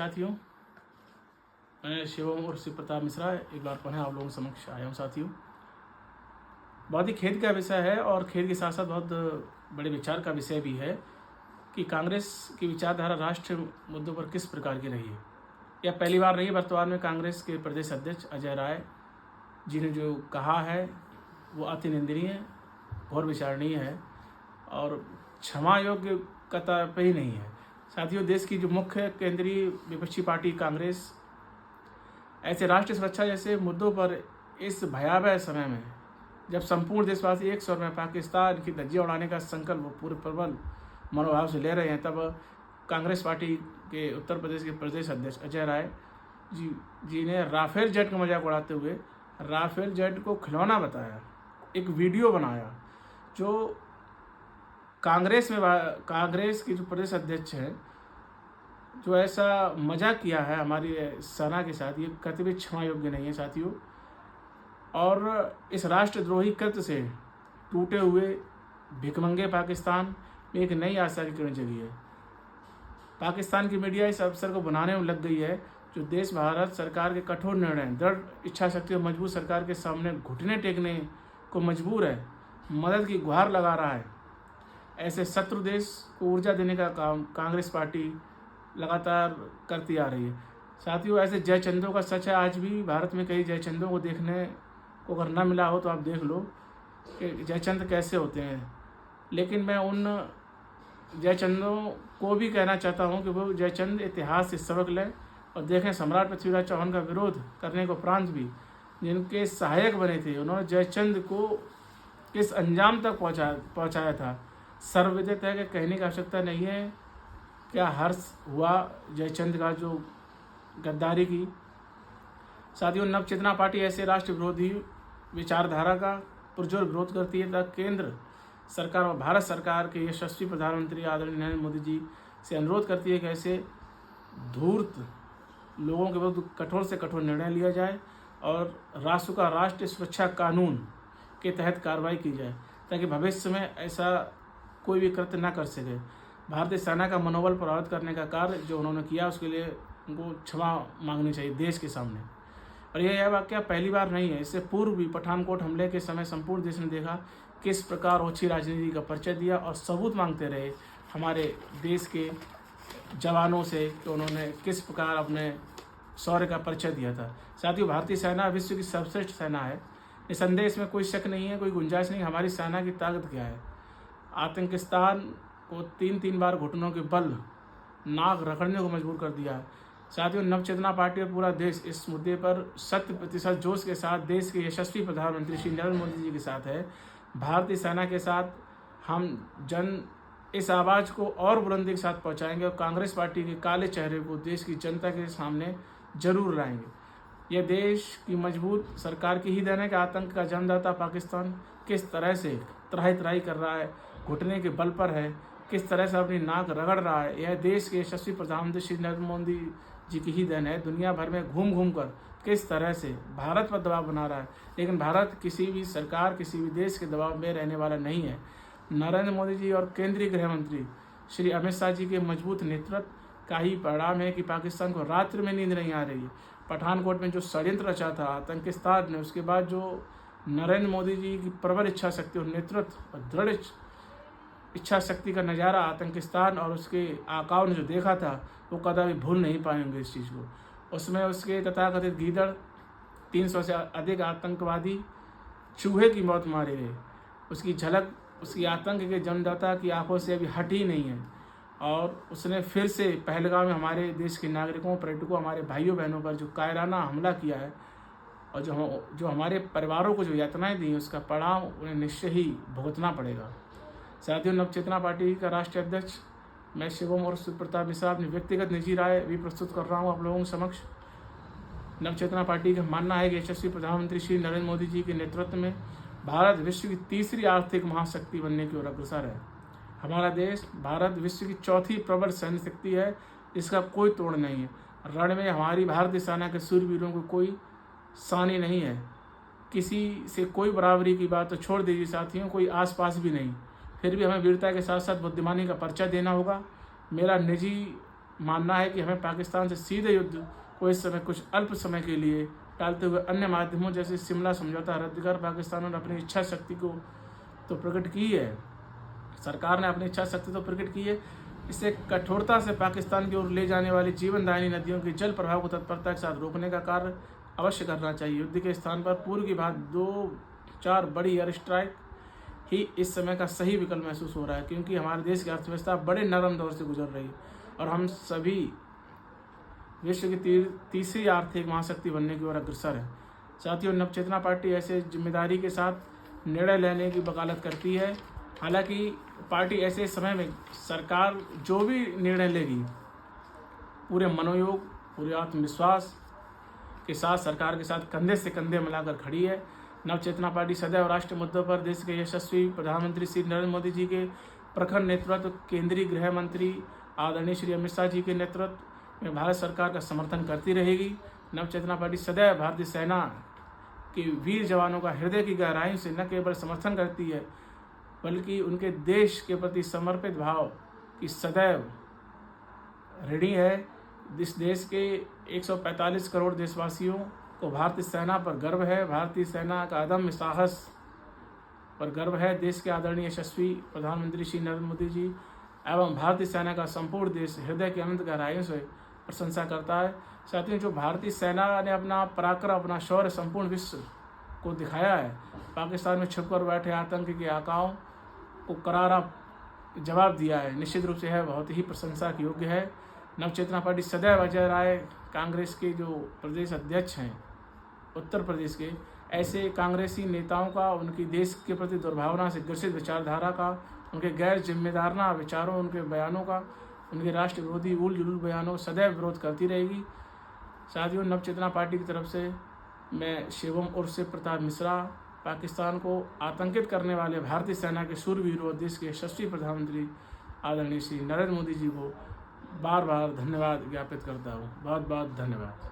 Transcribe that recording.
साथियों, मैं शिवम और शिव प्रताप मिश्रा एक बार पुनः आप लोगों के समक्ष आया हूँ। साथियों, बहुत ही खेद का विषय है और खेद के साथ साथ बहुत बड़े विचार का विषय भी है कि कांग्रेस की विचारधारा राष्ट्रीय मुद्दों पर किस प्रकार की रही है। यह पहली बार नहीं, वर्तमान में कांग्रेस के प्रदेश अध्यक्ष अजय राय जी ने जो कहा है वो अति निंदनीय, घोर विचारणीय है और क्षमा योग्य कतई नहीं है। साथियों, देश की जो मुख्य केंद्रीय विपक्षी पार्टी कांग्रेस ऐसे राष्ट्रीय सुरक्षा जैसे मुद्दों पर इस भयावह समय में, जब संपूर्ण देशवासी एक स्वर में पाकिस्तान की धज्जियां उड़ाने का संकल्प पूरे प्रबल मनोभाव से ले रहे हैं, तब कांग्रेस पार्टी के उत्तर प्रदेश के प्रदेश अध्यक्ष अजय राय जी ने राफेल जेट का मजाक उड़ाते हुए राफेल जेट को खिलौना बताया, एक वीडियो बनाया जो कांग्रेस की जो प्रदेश अध्यक्ष है जो ऐसा मजाक किया है हमारी सेना के साथ, ये कतई भी क्षमा योग्य नहीं है। साथियों, और इस राष्ट्रद्रोही कृत्य से टूटे हुए भिखमंगे पाकिस्तान में एक नई आशा की किरण जगी है। पाकिस्तान की मीडिया इस अवसर को बनाने में लग गई है जो देश भारत सरकार के कठोर निर्णय, दृढ़ इच्छा शक्ति और मजबूत सरकार के सामने घुटने टेकने को मजबूर है, मदद की गुहार लगा रहा है। ऐसे शत्रु देश को ऊर्जा देने का काम कांग्रेस पार्टी लगातार करती आ रही है। साथियों, ऐसे जयचंदों का सच है, आज भी भारत में कई जयचंदों को देखने को अगर न मिला हो तो आप देख लो कि जयचंद कैसे होते हैं। लेकिन मैं उन जयचंदों को भी कहना चाहता हूं कि वो जयचंद इतिहास से सबक लें और देखें सम्राट पृथ्वीराज चौहान का विरोध करने के उपरांत भी जिनके सहायक बने थे, उन्होंने जयचंद को किस अंजाम तक पहुँचाया था। सर्वविदित है कि कहने की आवश्यकता नहीं है क्या हर्ष हुआ जयचंद का जो गद्दारी की। साथियों, नवचेतना पार्टी ऐसे राष्ट्र विरोधी विचारधारा का पुरजोर विरोध करती है तथा केंद्र सरकार और भारत सरकार के यशस्वी प्रधानमंत्री आदरणीय नरेंद्र मोदी जी से अनुरोध करती है कि ऐसे धूर्त लोगों के विरुद्ध कठोर से कठोर निर्णय लिया जाए और राष्ट्रीय सुरक्षा कानून के तहत कार्रवाई की जाए ताकि भविष्य में ऐसा कोई भी कृत्य न कर सके। भारतीय सेना का मनोबल प्रभावित करने का कार्य जो उन्होंने किया उसके लिए उनको क्षमा मांगनी चाहिए देश के सामने। और यह वाकया पहली बार नहीं है, इससे पूर्व भी पठानकोट हमले के समय संपूर्ण देश ने देखा किस प्रकार ओछी राजनीति का परिचय दिया और सबूत मांगते रहे हमारे देश के जवानों से कि उन्होंने किस प्रकार अपने शौर्य का परिचय दिया था। साथियों, भारतीय सेना विश्व की सर्वश्रेष्ठ सेना है, निसंदेह इसमें कोई शक नहीं है, कोई गुंजाइश नहीं। हमारी सेना की ताकत क्या है, आतंकिस्तान को 3 बार घुटनों के बल नाक रगड़ने को मजबूर कर दिया है। साथियों, नवचेतना पार्टी और पूरा देश इस मुद्दे पर 100% जोश के साथ देश के यशस्वी प्रधानमंत्री श्री नरेंद्र मोदी जी के साथ है। भारतीय सेना के साथ हम इस आवाज़ को और बुलंदी के साथ पहुंचाएंगे और कांग्रेस पार्टी के काले चेहरे को देश की जनता के सामने जरूर लाएंगे। यह देश की मजबूत सरकार की ही देन है कि आतंक का जन्मदाता पाकिस्तान किस तरह से त्राही कर रहा है, घुटने के बल पर है, किस तरह से अपनी नाक रगड़ रहा है। यह देश के यशस्वी प्रधानमंत्री श्री नरेंद्र मोदी जी की ही देन है। दुनिया भर में घूम कर किस तरह से भारत पर दबाव बना रहा है, लेकिन भारत किसी भी सरकार, किसी भी देश के दबाव में रहने वाला नहीं है। नरेंद्र मोदी जी और केंद्रीय गृह मंत्री श्री अमित शाह जी के मजबूत नेतृत्व का ही परिणाम है कि पाकिस्तान को रात्रि में नींद नहीं आ रही है। पठानकोट में जो षड्यंत्र रचा था आतंकिस्तान ने, उसके बाद जो नरेंद्र मोदी जी की प्रबल इच्छा शक्ति और नेतृत्व और दृढ़ इच्छा शक्ति का नज़ारा आतंकिस्तान और उसके आकाओं ने जो देखा था वो कदापि भूल नहीं पाएंगे इस चीज़ को। उसमें उसके तथाकथित गीदड़ 300 से अधिक आतंकवादी चूहे की मौत मारे गए। उसकी झलक उसकी आतंक के जन्मदाता की आंखों से अभी हट ही नहीं है और उसने फिर से पहलगाम में हमारे देश के नागरिकों, पर्यटकों, हमारे भाइयों बहनों पर जो कायराना हमला किया है और जो हमारे परिवारों को जो यातनाएं दी उसका परिणाम उन्हें निश्चय ही भुगतना पड़ेगा। साथियों, नवचेतना पार्टी का राष्ट्रीय अध्यक्ष मैं शिवम और शिव प्रताप मिश्रा अपनी व्यक्तिगत निजी राय भी प्रस्तुत कर रहा हूँ आप लोगों के समक्ष। नवचेतना पार्टी का मानना है कि यशस्वी प्रधानमंत्री श्री नरेंद्र मोदी जी के नेतृत्व में भारत विश्व की तीसरी आर्थिक महाशक्ति बनने की ओर अग्रसर है। हमारा देश भारत विश्व की चौथी प्रबल सैन्य शक्ति है, इसका कोई तोड़ नहीं है। रण में हमारी भारतीय सेना के सूरवीरों को कोई सानी नहीं है, किसी से कोई बराबरी की बात तो छोड़ दीजिए साथियों, कोई आसपास भी नहीं। फिर भी हमें वीरता के साथ साथ बुद्धिमानी का परिचय देना होगा। मेरा निजी मानना है कि हमें पाकिस्तान से सीधे युद्ध को इस समय कुछ अल्प समय के लिए टालते हुए अन्य माध्यमों जैसे शिमला समझौता रद्द कर पाकिस्तान ने अपनी इच्छा शक्ति को तो प्रकट की है, सरकार ने अपनी इच्छा शक्ति तो प्रकट की है, इसे कठोरता से पाकिस्तान की ओर ले जाने वाली जीवनदायिनी नदियों के जल प्रवाह को तत्परता के साथ रोकने का कार्य अवश्य करना चाहिए। युद्ध के स्थान पर पूर्व की बात 2-4 बड़ी एयर स्ट्राइक ही इस समय का सही विकल्प महसूस हो रहा है, क्योंकि हमारे देश की अर्थव्यवस्था बड़े नरम दौर से गुजर रही है और हम सभी विश्व की तीसरी आर्थिक महाशक्ति बनने की ओर अग्रसर है। साथियों, नवचेतना पार्टी ऐसे जिम्मेदारी के साथ निर्णय लेने की वकालत करती है। हालांकि पार्टी ऐसे समय में सरकार जो भी निर्णय लेगी पूरे मनोयोग, पूरे आत्मविश्वास के साथ सरकार के साथ कंधे से कंधे मिलाकर खड़ी है। नवचेतना पार्टी सदैव राष्ट्रीय मुद्दों पर देश के यशस्वी प्रधानमंत्री श्री नरेंद्र मोदी जी के प्रखर नेतृत्व, केंद्रीय गृह मंत्री आदरणीय श्री अमित शाह जी के नेतृत्व में भारत सरकार का समर्थन करती रहेगी। नवचेतना पार्टी सदैव भारतीय सेना के वीर जवानों का हृदय की गहराई से न केवल समर्थन करती है बल्कि उनके देश के प्रति समर्पित भाव की सदैव ऋणी है। इस देश के 145 करोड़ देशवासियों को भारतीय सेना पर गर्व है, भारतीय सेना का अदम्य साहस पर गर्व है। देश के आदरणीय यशस्वी प्रधानमंत्री श्री नरेंद्र मोदी जी एवं भारतीय सेना का संपूर्ण देश हृदय की अनंत गहराइयों से प्रशंसा करता है। साथियों, जो भारतीय सेना ने अपना पराक्रम, अपना शौर्य संपूर्ण विश्व को दिखाया है, पाकिस्तान में छुपकर बैठे आतंक के आकाओं को करारा जवाब दिया है, निश्चित रूप से है बहुत ही प्रशंसा के योग्य है। नवचेतना पार्टी सदैव अजय राय कांग्रेस के जो प्रदेश अध्यक्ष हैं उत्तर प्रदेश के, ऐसे कांग्रेसी नेताओं का, उनकी देश के प्रति दुर्भावना से ग्रसित विचारधारा का, उनके गैर जिम्मेदाराना विचारों, उनके बयानों का, उनके राष्ट्र विरोधी उल जुलूल बयानों का सदैव विरोध करती रहेगी। साथियों, नवचेतना पार्टी की तरफ से मैं शिवम उर्फ प्रताप मिश्रा, पाकिस्तान को आतंकित करने वाले भारतीय सेना के शूरवीरों और देश के यशस्वी प्रधानमंत्री आदरणीय श्री नरेंद्र मोदी जी को बार बार धन्यवाद ज्ञापित करता हूँ। बहुत बहुत धन्यवाद।